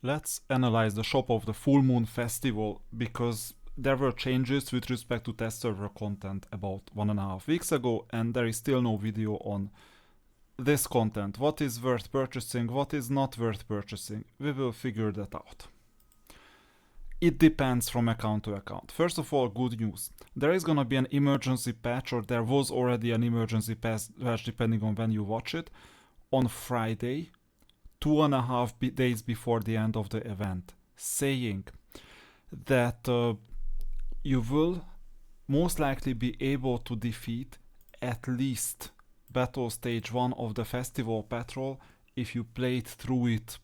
Let's analyze the shop of the Full Moon Festival because there were changes with respect to test server content about 1.5 weeks ago, and there is still no video on this content. What is worth purchasing, what is not worth purchasing. We will figure that out. It depends from account to account. First of all, good news. There is gonna be an emergency patch, or there was already an emergency patch depending on when you watch it, on Friday, 2.5 days before the end of the event, saying that you will most likely be able to defeat at least Battle Stage 1 of the Festival Patrol if you played through it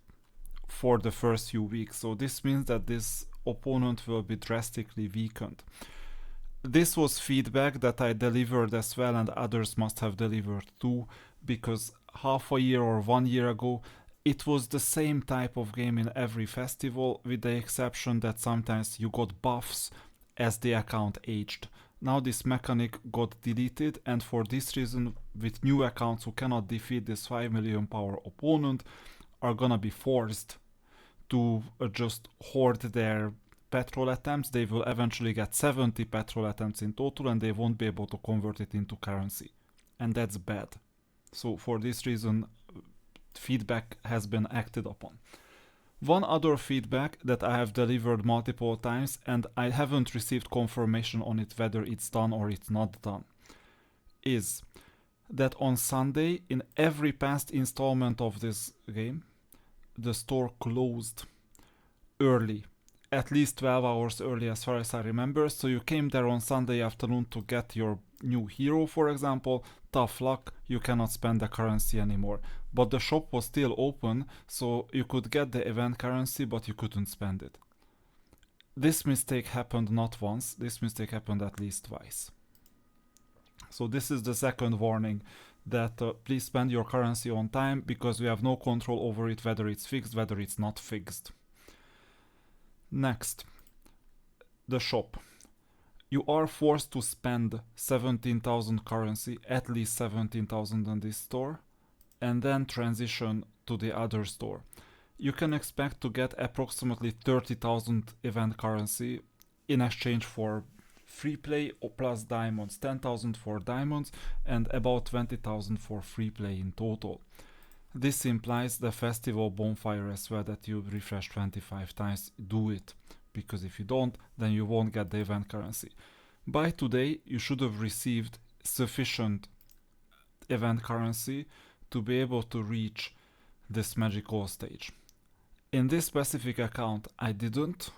for the first few weeks. So this means that this opponent will be drastically weakened. This was feedback that I delivered as well, and others must have delivered too, because half a year or 1 year ago it was the same type of game in every festival, with the exception that sometimes you got buffs as the account aged. Now this mechanic got deleted, and for this reason, with new accounts who cannot defeat this 5 million power opponent are gonna be forced to just hoard their petrol attempts. They will eventually get 70 petrol attempts in total, and they won't be able to convert it into currency. And that's bad. So for this reason, feedback has been acted upon. One other feedback that I have delivered multiple times, and I haven't received confirmation on it whether it's done or it's not done, is that on Sunday, in every past installment of this game, the store closed early, at least 12 hours early as far as I remember. So you came there on Sunday afternoon to get your new hero, for example. Tough luck, you cannot spend the currency anymore. But the shop was still open, so you could get the event currency, but you couldn't spend it. This mistake happened not once, this mistake happened at least twice. So this is the second warning, that please spend your currency on time, because we have no control over it, whether it's fixed, whether it's not fixed. Next, the shop. You are forced to spend 17,000 currency, at least 17,000 in this store, and then transition to the other store. You can expect to get approximately 30,000 event currency in exchange for free play or plus diamonds, 10,000 for diamonds and about 20,000 for free play in total. This implies the festival bonfire as well, that you refresh 25 times. Do it, because if you don't, then you won't get the event currency. By today, you should have received sufficient event currency to be able to reach this magical stage. In this specific account, I didn't,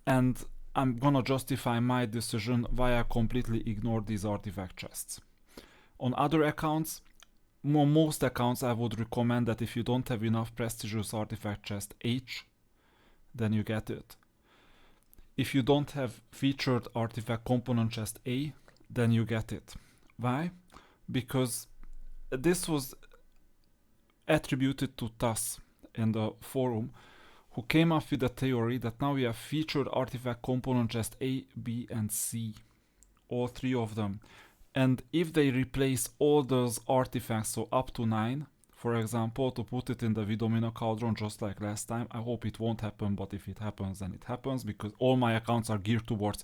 and I'm gonna justify my decision why I completely ignored these artifact chests. On other accounts, most accounts, I would recommend that if you don't have enough prestigious artifact chest H, then you get it. If you don't have featured artifact component chest A, then you get it. Why? Because this was attributed to TAS in the forum, who came up with a theory that now we have featured artifact component chest A, B, and C. All three of them. And if they replace all those artifacts, so up to 9, for example, to put it in the Vidomina Cauldron just like last time, I hope it won't happen, but if it happens, then it happens, because all my accounts are geared towards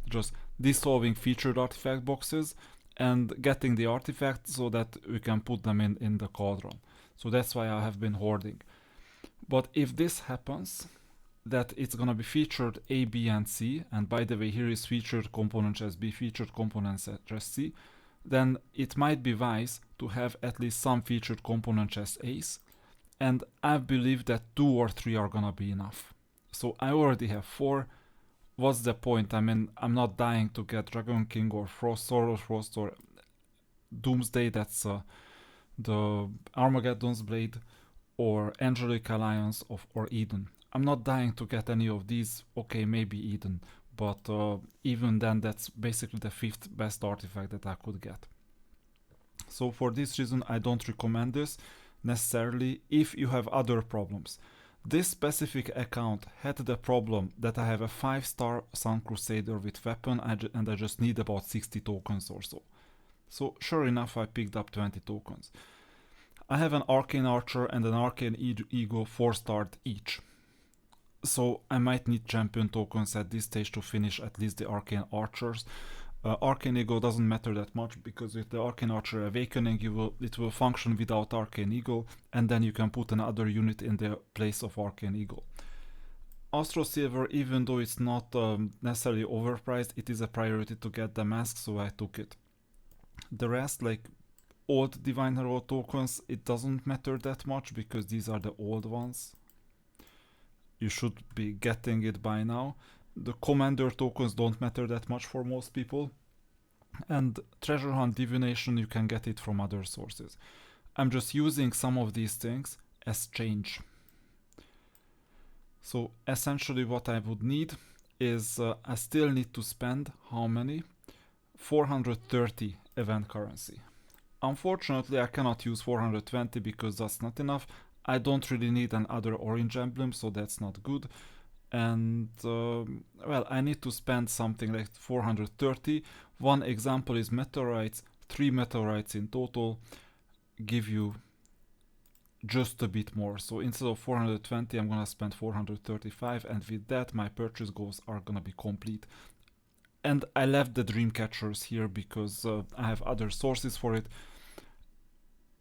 just dissolving featured artifact boxes and getting the artifacts so that we can put them in the Cauldron. So that's why I have been hoarding. But if this happens, that it's gonna be featured A, B, and C, and by the way, here is featured component chest B, featured component chest C, then it might be wise to have at least some featured component chest A's, and I believe that 2 or 3 are gonna be enough. So I already have 4. What's the point? I mean, I'm not dying to get Dragon King or Frost or Doomsday, that's the Armageddon's Blade, or Angelic Alliance or Eden. I'm not dying to get any of these. Okay, maybe Eden, but even then, that's basically the 5th best artifact that I could get. So for this reason, I don't recommend this necessarily if you have other problems. This specific account had the problem that I have a 5-star Sun Crusader with weapon, and I just need about 60 tokens or so. So sure enough, I picked up 20 tokens. I have an Arcane Archer and an Arcane Eagle 4-starred each. So I might need champion tokens at this stage to finish at least the Arcane Archers. Arcane Eagle doesn't matter that much because with the Arcane Archer Awakening it will function without Arcane Eagle, and then you can put another unit in the place of Arcane Eagle. Astro Silver, even though it's not necessarily overpriced, it is a priority to get the mask, so I took it. The rest, like old Divine Hero tokens, it doesn't matter that much because these are the old ones. You should be getting it by now. The Commander tokens don't matter that much for most people. And Treasure Hunt Divination, you can get it from other sources. I'm just using some of these things as change. So essentially what I would need is I still need to spend how many? 430 event currency. Unfortunately, I cannot use 420 because that's not enough. I don't really need another orange emblem, so that's not good. And well, I need to spend something like 430. One example is meteorites. 3 meteorites in total give you just a bit more. So instead of 420, I'm gonna spend 435, and with that my purchase goals are gonna be complete. And I left the dream catchers here because I have other sources for it.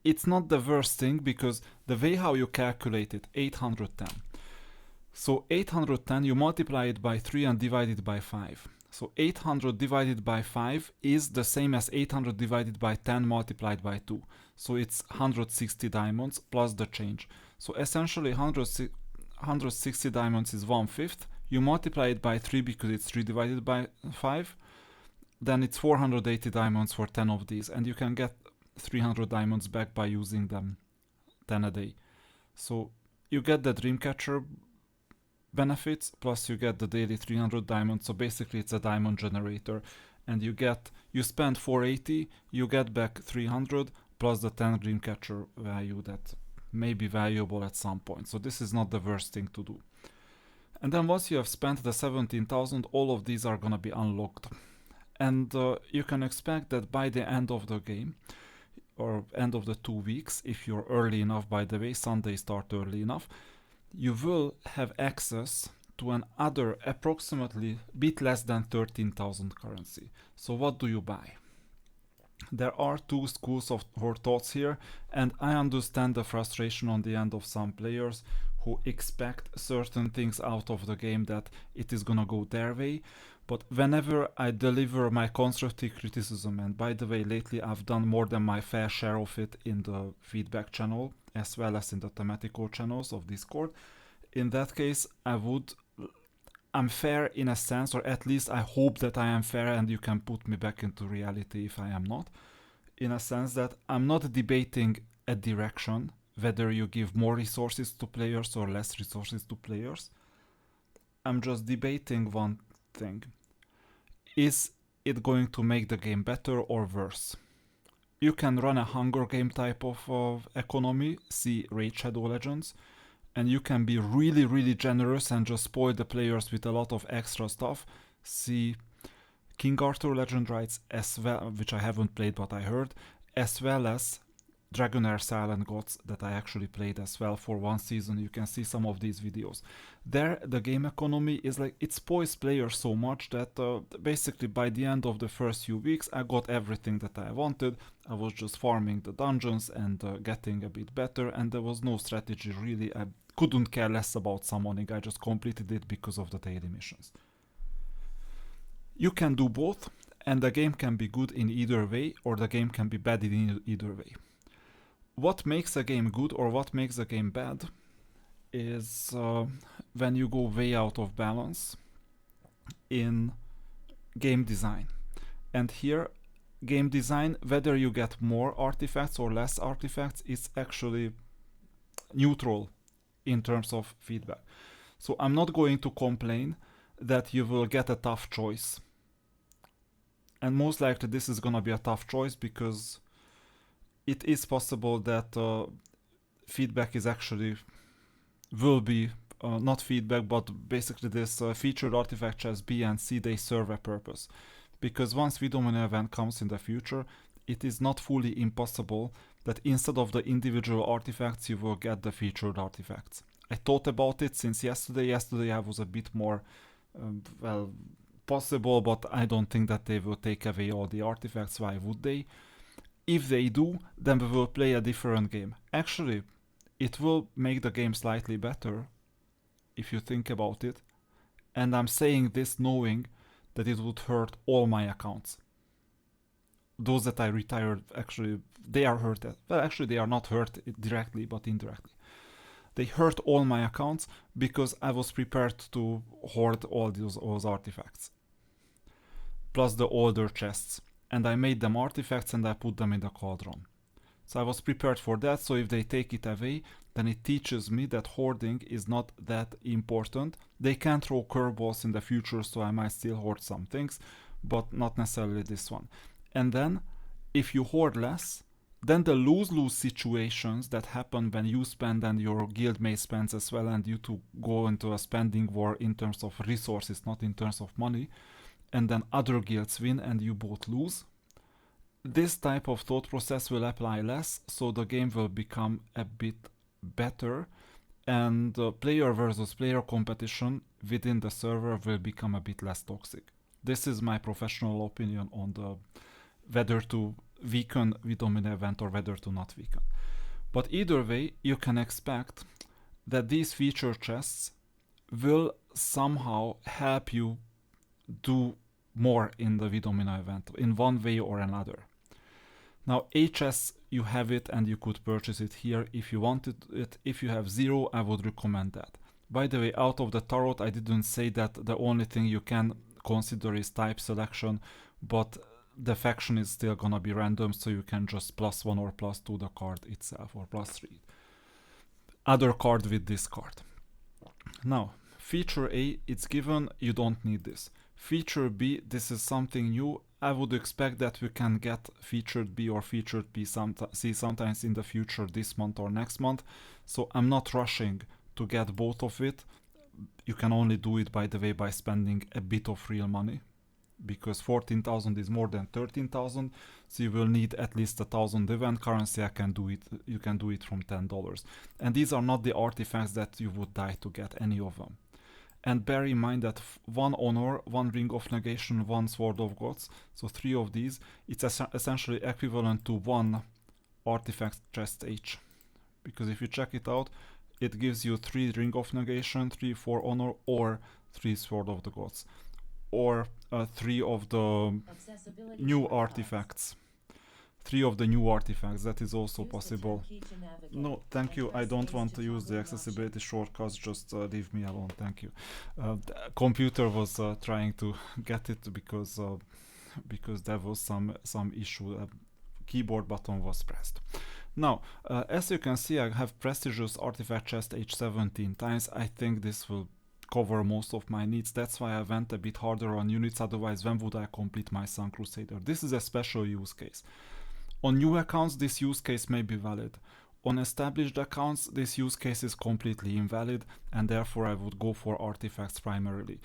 It's not the worst thing because the way how you calculate it, 810. So 810, you multiply it by 3 and divide it by 5. So 800 divided by 5 is the same as 800 divided by 10 multiplied by 2. So it's 160 diamonds plus the change. So essentially 160 diamonds is 1/5. You multiply it by 3 because it's 3 divided by 5. Then it's 480 diamonds for 10 of these. And you can get 300 diamonds back by using them 10 a day. So you get the Dreamcatcher benefits plus you get the daily 300 diamonds. So basically it's a diamond generator, and you spend 480, you get back 300 plus the 10 Dreamcatcher value that may be valuable at some point. So this is not the worst thing to do. And then once you have spent the 17,000, all of these are gonna be unlocked. And you can expect that by the end of the game, or end of the 2 weeks, if you're early enough, by the way, Sunday start early enough, you will have access to another approximately bit less than 13,000 currency. So what do you buy? There are two schools of thoughts here, and I understand the frustration on the end of some players who expect certain things out of the game that it is gonna go their way. But whenever I deliver my constructive criticism, and by the way, lately I've done more than my fair share of it in the feedback channel, as well as in the thematical channels of Discord, in that case, I'm fair in a sense, or at least I hope that I am fair, and you can put me back into reality if I am not, in a sense that I'm not debating a direction, whether you give more resources to players or less resources to players. I'm just debating one thing. Is it going to make the game better or worse? You can run a Hunger Game type of economy, see Raid Shadow Legends, and you can be really, really generous and just spoil the players with a lot of extra stuff. See King Arthur Legend Rights as well, which I haven't played but I heard, as well as Dragonair Silent Gods that I actually played as well for one season. You can see some of these videos. There, the game economy is like, it spoils players so much that basically by the end of the first few weeks I got everything that I wanted. I was just farming the dungeons and getting a bit better, and there was no strategy really. I couldn't care less about summoning, I just completed it because of the daily missions. You can do both, and the game can be good in either way, or the game can be bad in either way. What makes a game good or what makes a game bad is when you go way out of balance in game design. And here, game design, whether you get more artifacts or less artifacts, is actually neutral in terms of feedback. So I'm not going to complain that you will get a tough choice. And most likely this is gonna be a tough choice because it is possible that feedback is actually will be not feedback, but basically this featured artifact chest B and C, they serve a purpose. Because once V-Domino event comes in the future, it is not fully impossible that instead of the individual artifacts you will get the featured artifacts. I thought about it since yesterday. Yesterday I was a bit more, well, possible, but I don't think that they will take away all the artifacts. Why would they? If they do, then we will play a different game. Actually, it will make the game slightly better if you think about it. And I'm saying this knowing that it would hurt all my accounts. Those that I retired, actually, they are hurt. Well, actually, they are not hurt directly, but indirectly. They hurt all my accounts because I was prepared to hoard all those artifacts. Plus the older chests. And I made them artifacts and I put them in the cauldron. So I was prepared for that, so if they take it away, then it teaches me that hoarding is not that important. They can throw curveballs in the future, so I might still hoard some things, but not necessarily this one. And then, if you hoard less, then the lose-lose situations that happen when you spend and your guildmate spends as well, and you two go into a spending war in terms of resources, not in terms of money, and then other guilds win and you both lose. This type of thought process will apply less, so the game will become a bit better, and player versus player competition within the server will become a bit less toxic. This is my professional opinion on the whether to weaken V-Domino event or whether to not weaken. But either way, you can expect that these feature chests will somehow help you do more in the V-Domino event in one way or another. Now HS, you have it and you could purchase it here if you wanted it. If you have 0, I would recommend that. By the way, out of the tarot, I didn't say that the only thing you can consider is type selection, but the faction is still gonna be random, so you can just +1 or +2 the card itself, or +3. Other card with this card. Now, feature A, it's given, you don't need this. Feature B, this is something new. I would expect that we can get featured B or featured B sometimes in the future, this month or next month. So I'm not rushing to get both of it. You can only do it, by the way, by spending a bit of real money, because 14,000 is more than 13,000, so you will need at least 1,000 event currency. You can do it from $10. And these are not the artifacts that you would die to get, any of them. And bear in mind that 1 honor, 1 ring of negation, 1 sword of gods, so 3 of these, it's essentially equivalent to 1 artifact chest each. Because if you check it out, it gives you 3 ring of negation, 3 for honor, or 3 sword of the gods, or 3 of the new artifacts. 3 of the new artifacts, that is also possible. No, thank you, I don't want to use the accessibility shortcuts, just leave me alone, thank you. The computer was trying to get it because there was some issue, keyboard button was pressed. Now, as you can see, I have prestigious artifact chest age 17 times. I think this will cover most of my needs. That's why I went a bit harder on units, otherwise when would I complete my Sun Crusader? This is a special use case. On new accounts, this use case may be valid. On established accounts, this use case is completely invalid, and therefore I would go for artifacts primarily.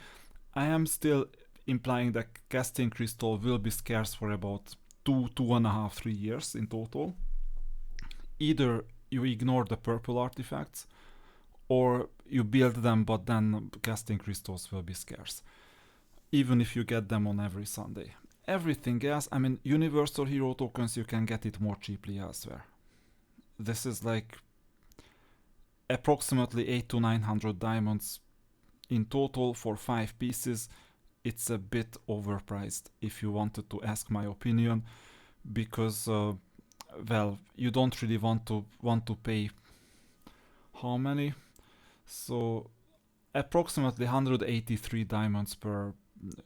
I am still implying that casting crystal will be scarce for about 2.5, 3 years in total. Either you ignore the purple artifacts, or you build them, but then casting crystals will be scarce, even if you get them on every Sunday. Everything else, I mean, universal hero tokens, you can get it more cheaply elsewhere. This is like approximately 800 to 900 diamonds in total for 5 pieces. It's a bit overpriced if you wanted to ask my opinion, because well, you don't really want to pay how many? So approximately 183 diamonds per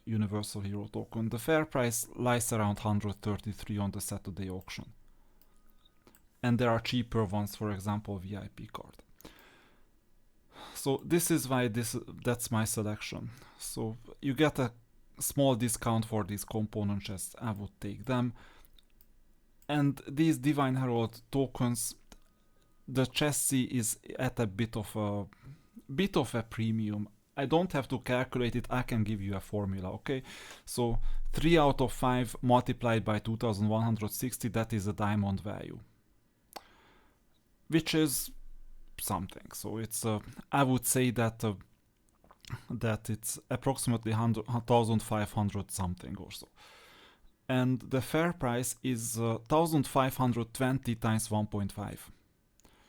universal hero token. The fair price lies around 133 on the Saturday auction. And there are cheaper ones, for example, VIP card. So this is why that's my selection. So you get a small discount for these component chests. I would take them. And these Divine Herald tokens, the chassis is at a bit of a premium. I don't have to calculate it, I can give you a formula, okay? So 3 out of 5 multiplied by 2160, that is a diamond value. Which is something. So it's I would say that it's approximately 1,500 something or so. And the fair price is 1,520 times 1.5.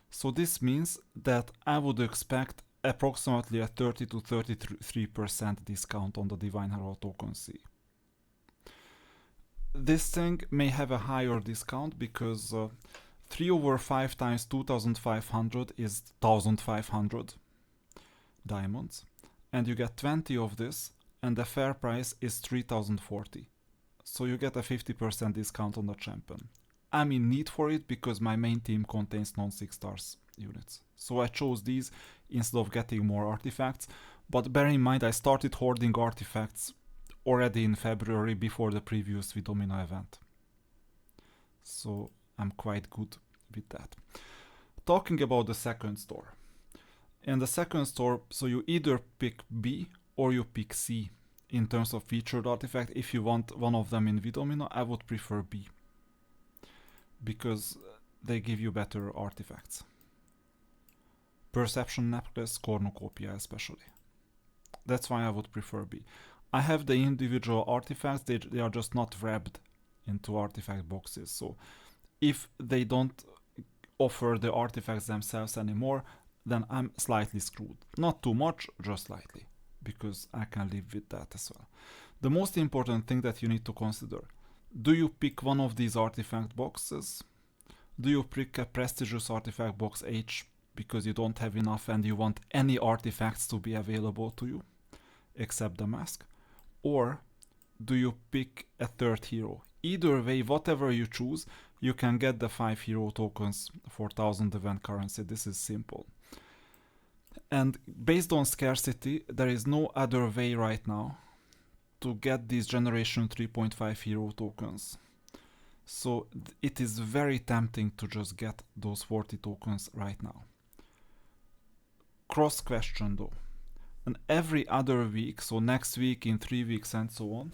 So this means that I would expect approximately a 30 to 33% discount on the Divine Herald Token C. This thing may have a higher discount because 3 over 5 times 2,500 is 1,500 diamonds. And you get 20 of this, and the fair price is 3,040. So you get a 50% discount on the champion. I'm in need for it because my main team contains non-6 stars units. So I chose these instead of getting more artifacts. But bear in mind I started hoarding artifacts already in February before the previous Vidomino event. So I'm quite good with that. Talking about the second store. In the second store, so you either pick B or you pick C in terms of featured artifact. If you want one of them in Vidomino, I would prefer B because they give you better artifacts. Perception Necklace, Cornucopia especially. That's why I would prefer B. I have the individual artifacts, they are just not wrapped into artifact boxes. So if they don't offer the artifacts themselves anymore, then I'm slightly screwed. Not too much, just slightly, because I can live with that as well. The most important thing that you need to consider: do you pick one of these artifact boxes? Do you pick a prestigious artifact box H because you don't have enough and you want any artifacts to be available to you, except the mask? Or do you pick a third hero? Either way, whatever you choose, you can get the 5 hero tokens for 1000 event currency. This is simple. And based on scarcity, there is no other way right now to get these generation 3.5 hero tokens. So it is very tempting to just get those 40 tokens right now. Cross question though. And every other week, so next week, in 3 weeks and so on,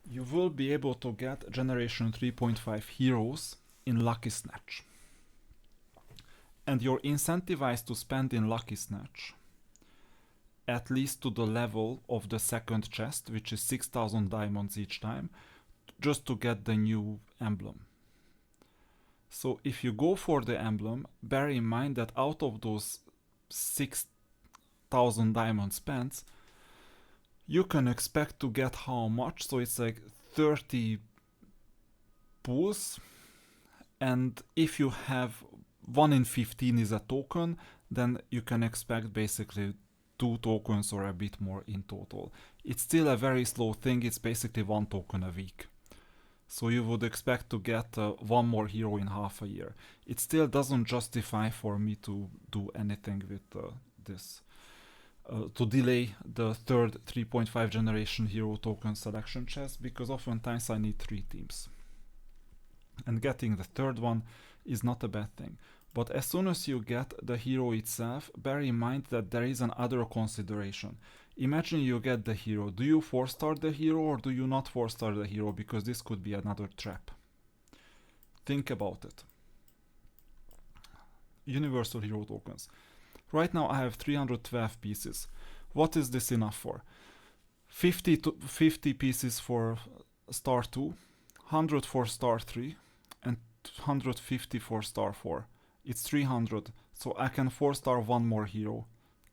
you will be able to get generation 3.5 heroes in Lucky Snatch. And you're incentivized to spend in Lucky Snatch at least to the level of the second chest, which is 6,000 diamonds each time, just to get the new emblem. So if you go for the emblem, bear in mind that out of those 6,000 diamond spent, you can expect to get how much? So it's like 30 pulls, and if you have 1 in 15 is a token, then you can expect basically 2 tokens or a bit more in total. It's still a very slow thing, it's basically 1 token a week. So you would expect to get 1 more hero in half a year. It still doesn't justify for me to do anything with this. To delay the third 3.5 generation hero token selection chest, because oftentimes I need 3 teams. And getting the third one is not a bad thing. But as soon as you get the hero itself, bear in mind that there is another consideration. Imagine you get the hero. Do you 4-star the hero or do you not 4-star the hero? Because this could be another trap. Think about it. Universal hero tokens. Right now I have 312 pieces. What is this enough for? 50 pieces for star 2, 100 for star 3, and 150 for star 4. It's 300, so I can 4-star 1 more hero,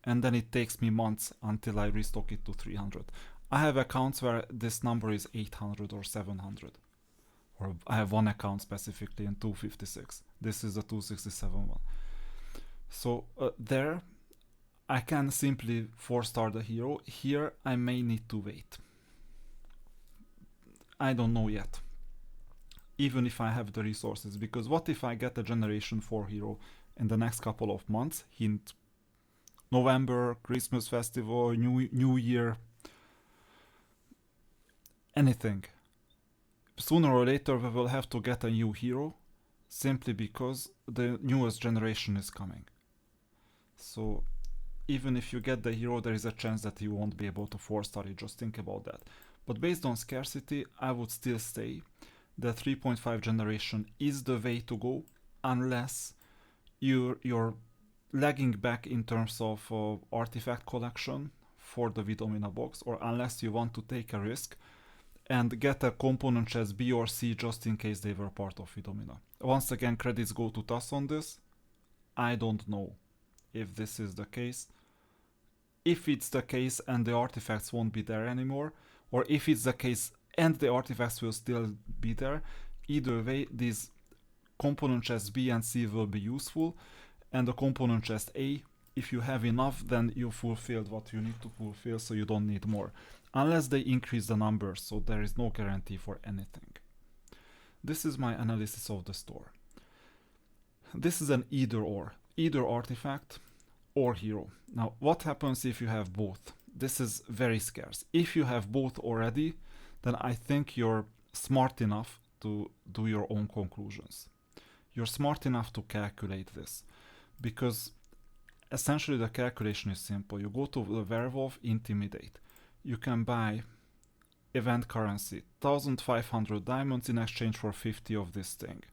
and then it takes me months until I restock it to 300. I have accounts where this number is 800 or 700. Or I have one account specifically in 256. This is the 267 one. So there, I can simply 4-star the hero. Here, I may need to wait. I don't know yet. Even if I have the resources, because what if I get a generation 4 hero in the next couple of months? Hint: November, Christmas festival, New Year, anything. Sooner or later we will have to get a new hero, simply because the newest generation is coming. So even if you get the hero, there is a chance that you won't be able to 4-star it. Just think about that. But based on scarcity, I would still say the 3.5 generation is the way to go, unless your lagging back in terms of artifact collection for the Vidomina box, or unless you want to take a risk and get a component chest B or C just in case they were part of Vidomina. Once again, credits go to TAS on this. I don't know if this is the case. If it's the case and the artifacts won't be there anymore, or if it's the case and the artifacts will still be there, either way, these component chests B and C will be useful, and the component chest A, if you have enough, then you fulfilled what you need to fulfill, so you don't need more. Unless they increase the numbers, so there is no guarantee for anything. This is my analysis of the store. This is an either artifact or hero. Now, what happens if you have both? This is very scarce. If you have both already, then I think you're smart enough to do your own conclusions. You're smart enough to calculate this, because essentially the calculation is simple. You go to the Werewolf Intimidate. You can buy event currency, 1500 diamonds in exchange for 50 of this thing.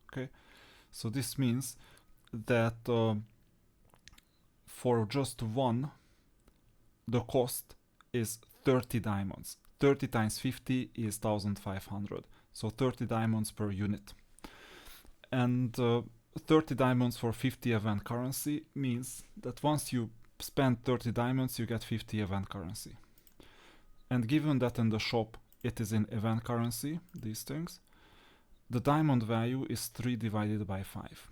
Okay, so this means that for just one, the cost is 30 diamonds. 30 times 50 is 1500, so 30 diamonds per unit. And 30 diamonds for 50 event currency means that once you spend 30 diamonds, you get 50 event currency. And given that in the shop it is in event currency, these things, the diamond value is 3 divided by 5.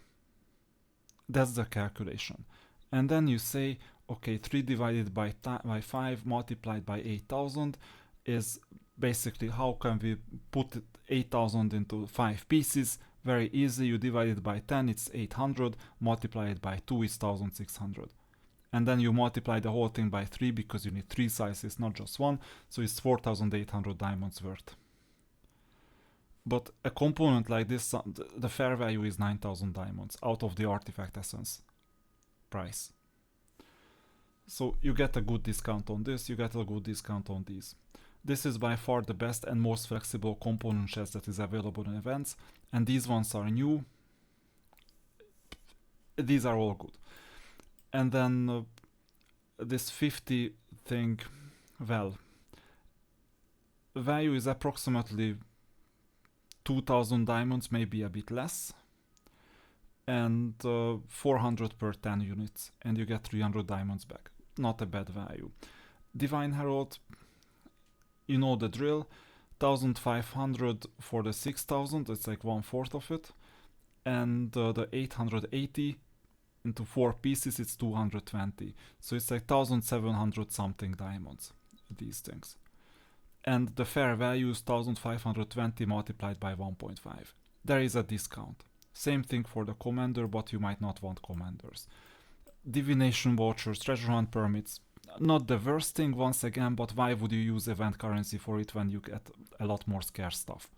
That's the calculation. And then you say, okay, 3 divided by 5 multiplied by 8000 is basically how can we put 8000 into 5 pieces? Very easy, you divide it by 10, it's 800, multiply it by 2, it's 1600. And then you multiply the whole thing by 3 because you need 3 sizes, not just one, so it's 4800 diamonds worth. But a component like this, the fair value is 9000 diamonds out of the artifact essence price. So you get a good discount on this, you get a good discount on these. This is by far the best and most flexible component chest that is available in events, and these ones are new. These are all good. And then this 50 thing, well, value is approximately 2000 diamonds, maybe a bit less, and 400 per 10 units, and you get 300 diamonds back. Not a bad value. Divine Herald, you know the drill, 1500 for the 6000, it's like 1/4 of it, and the 880 into 4 pieces, it's 220, so it's like 1700 something diamonds, these things. And the fair value is 1520 multiplied by 1.5. There is a discount. Same thing for the commander, but you might not want commanders. Divination vouchers, treasure hunt permits, not the worst thing once again, but why would you use event currency for it when you get a lot more scarce stuff?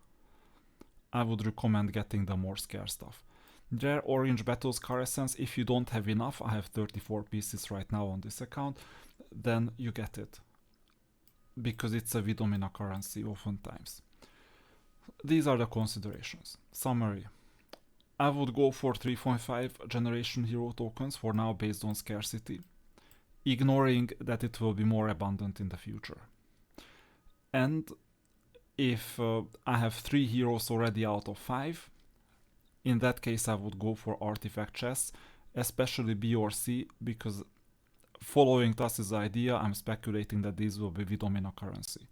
I would recommend getting the more scarce stuff. Rare Orange Battles Car Essence, if you don't have enough, I have 34 pieces right now on this account, then you get it. Because it's a Vidomina currency oftentimes. These are the considerations. Summary. I would go for 3.5 generation hero tokens for now based on scarcity, ignoring that it will be more abundant in the future. And if I have 3 heroes already out of 5, in that case I would go for artifact chests, especially B or C, because following TAS's idea, I'm speculating that these will be Vidomina currency.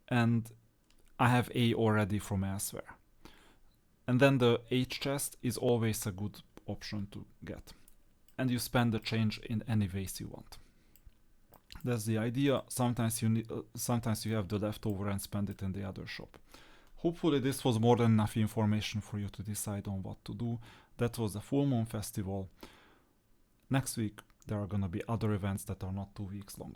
And I have A already from elsewhere. And then the H chest is always a good option to get. And you spend the change in any ways you want. That's the idea. Sometimes you have the leftover and spend it in the other shop. Hopefully this was more than enough information for you to decide on what to do. That was the Full Moon Festival. Next week there are gonna be other events that are not 2 weeks long.